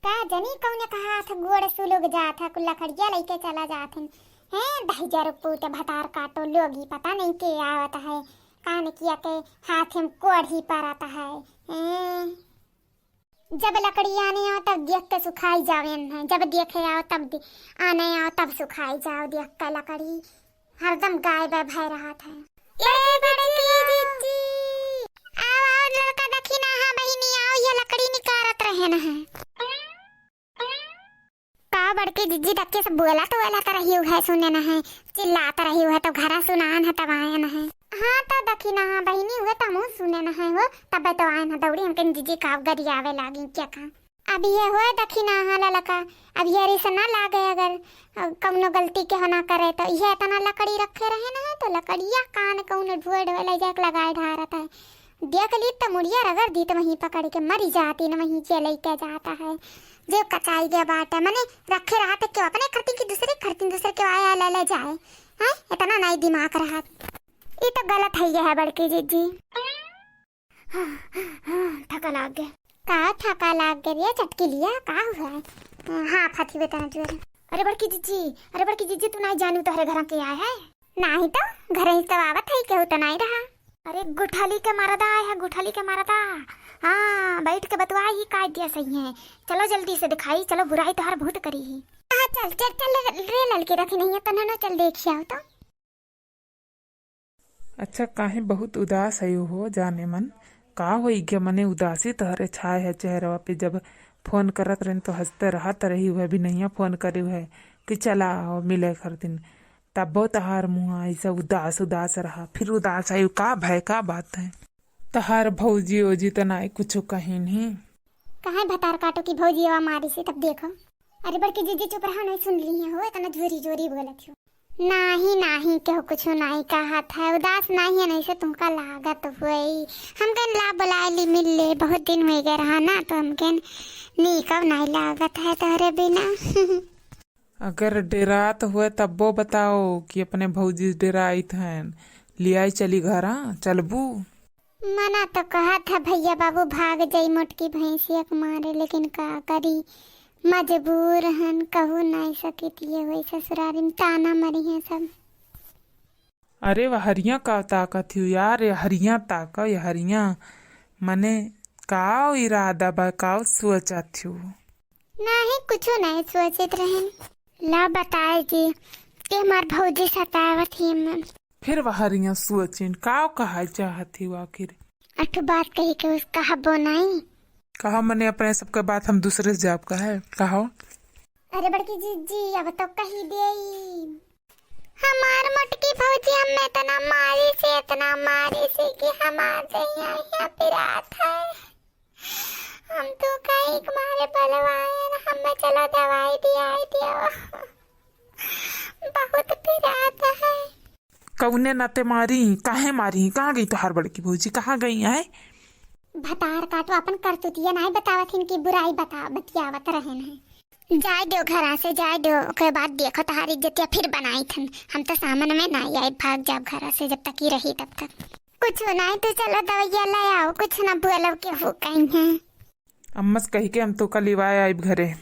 का जनी कौने कहा था गोड़ सुलोग जात है कुल्ला खड़िया लेके चला जात है दहिजा रुपये भतार काटो लोग ही पता नहीं के आवत है कान किया के हाथ में कोड़ ही पर आता है हैं? जब लकड़ी आने आओ तब देख के सुखाई जावे है, जब देखे आओ तब आने आओ तब सुखाई जाओ देख के लकड़ी हरदम गायब भय रहा था। ए बड़की जीजी आओ आओ लड़का देखी ना हां बहिनी आओ ये लकड़ी निकारत रहे न है का बड़की जीजी डक्के से बोला रही है सुने न है चिल्लाता रही है तो घरा सुनान है तब आया न है। हाँ तो देखी ना हाँ बहिनी हुए तो मुँह सुने न है हो तब तो आए न दौड़ी हमके जीजी का गरियावे लागी क्या का अब ये हुआ देखी ना हाँ ललका अब ये रिश्ता ना लागे अगर कौनो गलती के ना करे तो ये इतना लकड़ी रखे रहे ना है तो लकड़िया कान कौनो ढुए ढुए ले जाके लगाए ढारता है देख ली तो मुड़िया रगड़ दी तो वहीं पकड़ के मरी जाती न वहीं के लेके जाता है जो कचाई गया बात है मैंने रखे रहा था क्यों अपने खर्ती की दूसरे के आया ले जाए हैं इतना नहीं दिमाग रहा ये तो गलत है ये है बड़की जीजी। थका लाग गया का थका लाग गया चटकी लिया का हुआ है हाँ फटी बेटा जोर। अरे बड़की जीजी तू नहीं जानू तो हरे घर के आए है नहीं तो घर ही तो आवत है केहू तो नहीं रहा। अरे गुठाली के मारदा है गुठाली के मारदा हाँ बैठ के बतवा ही का दिया सही है चलो जल्दी से दिखाई चलो बुराई तो हर बहुत करी ही। हाँ चल चल चल रे लड़के रखी नहीं है तो ना चल देखिए आओ तो। अच्छा काहे बहुत उदास है हो जाने मन का होई गया मने उदासी तहरे छाए है चेहरा पे जब फोन करत रहे तो हंसते रहत रही हुए भी नहीं फोन करे हुए कि चला आओ मिले कर दिन तब तहार मुँह ऐसा उदास उदास रहा फिर उदास आई का भय का बात है तहार भौजी ओजी तो ना कुछ कहीं नहीं कहाँ भतार काटो की भौजी आवा मारी से तब देखो। अरे बड़की जीजी चुप रहो नहीं सुन ली है हो इतना जोरी जोरी बोलत हो नहीं क्यों कुछ नहीं कहा था उदास नहीं है नहीं से तुमका लागत हुई हमके ला बुला ली मिल ले बहुत दिन हो गए रहा ना तो हमके नी कब नहीं लागत है तोहरे बिना। अगर डेरात हुए तब वो बताओ कि अपने भौजी डेराइत हैं लिया चली घर चलबू मना तो कहा था भैया बाबू भाग जाई मोटकी भैंसिया के मारे लेकिन का करी मजबूर हन कहू नहीं सकित ये हुई ससुरारी में ताना मरी है सब। अरे वह हरिया का ताकत थी यार ये हरिया ताका ये हरिया मने काव इरादा बा काव सोचा थी नहीं कुछ नहीं सोचित रहन ला बताए जी कि हमार भौजी सतावत ही मन फिर वह हरिया सोचिन काव कहा चाहती वो आखिर अठ बात कही के उसका हब्बो नहीं कहा मने अपने सबके बात हम दूसरे से जाप का है कहो। अरे बड़की जीजी अब तो कही दे हमार मोटकी भौजी हमें इतना मारी से कि हमारे यहाँ पे रात है हम तो कहीं मारे पलवाए हमें चलो दवाई दिया बहुत पिरात है। कौने नाते मारी काहे मारी कहाँ गई तुहार बड़की भौजी कहाँ गई है भतार काटो अपन करतुतिया नहीं बतावत इनकी बुराई बतियावत रहे हैं जाए दो घर से जाए दो के बाद देखो तुम्हारी इज्जतिया फिर बनाई थन हम तो सामने में नहीं आए भाग जाओ घर से जब तक ही रही तब तक कुछ नहीं तो चलो दवाइया ले आओ कुछ ना बोलो के हो कहीं है अम्मस कही के हम तो कल आए घरे